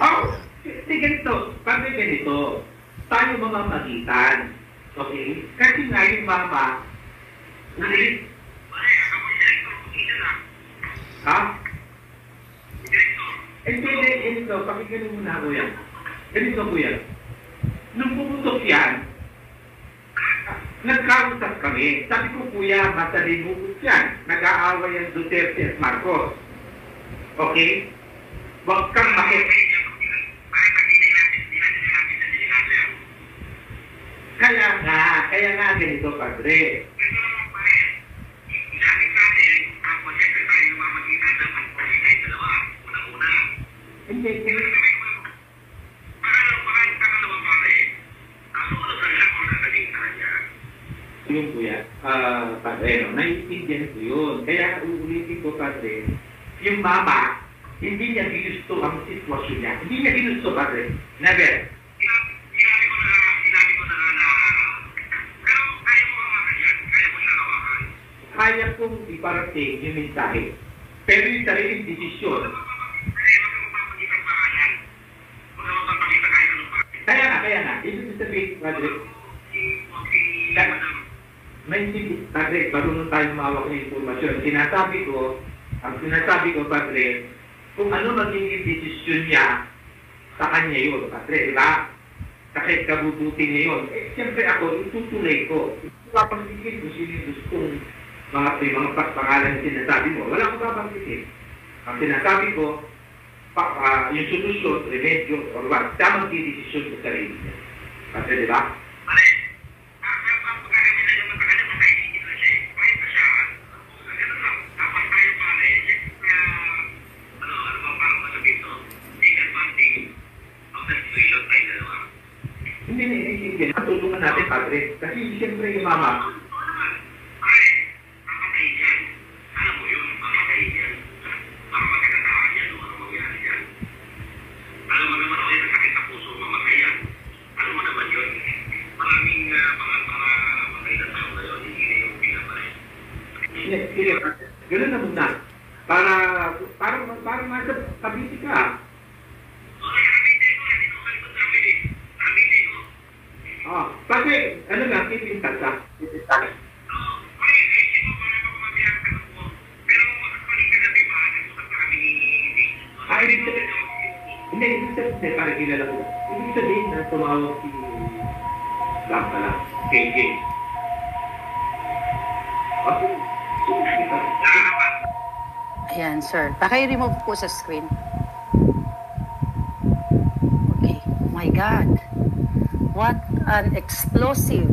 Oh, ganito. Pag ganito, tayo mamamagitan. Okay? Kasi nga yung mama, ha? Ganito, pakinggan mo na, kuya. Ganito, kuya. Nung pumutok yan, nagkausap kami. Sabi ko, kuya, masalimugot yan. Nag-aaway ang Duterte at Marcos. Okay? Huwag kang Kaya nga ganito, Padre. Hindi. Yun, kuya. Padre, naiintindihan ko yun. Kaya uulitin ko, Padre, yung mama, hindi niya ginusto ang sitwasyon niya. Hindi niya ginusto, Padre. Never. Kaya kong iparating yung mensahe. Pero yung sariling desisyon. Kaya nga. Ibig sabihin, Padre, Padre, marunong tayo mawak ng informasyon. Ang sinasabi ko, Padre, kung ano magiging desisyon niya, sa kanya yun, Padre, di ba? Kahit kabubuti niya yun. Siyempre ako, itutuloy ko. Papangigin kung sino yung gustong mga pangalan na sinasabi mo. Wala akong papangigin. Ang sinasabi ko, yung solusyon, remedyo, or what, tamang desisyon sa sarili niya. Padre, di ba? Hindi. Natulungan natin, Padre. Kasi siyempre yung mama. Sige, gano'n na muna. Para nasa kabiti ka. Kasi, ano nga, pipintas ka? Ibig sabihin, para kilala ko. Ibig sabihin na tumawag si Lam pala, KJ. Ayan, sir. Paki-remove po sa screen. Okay. Oh my God. What an explosive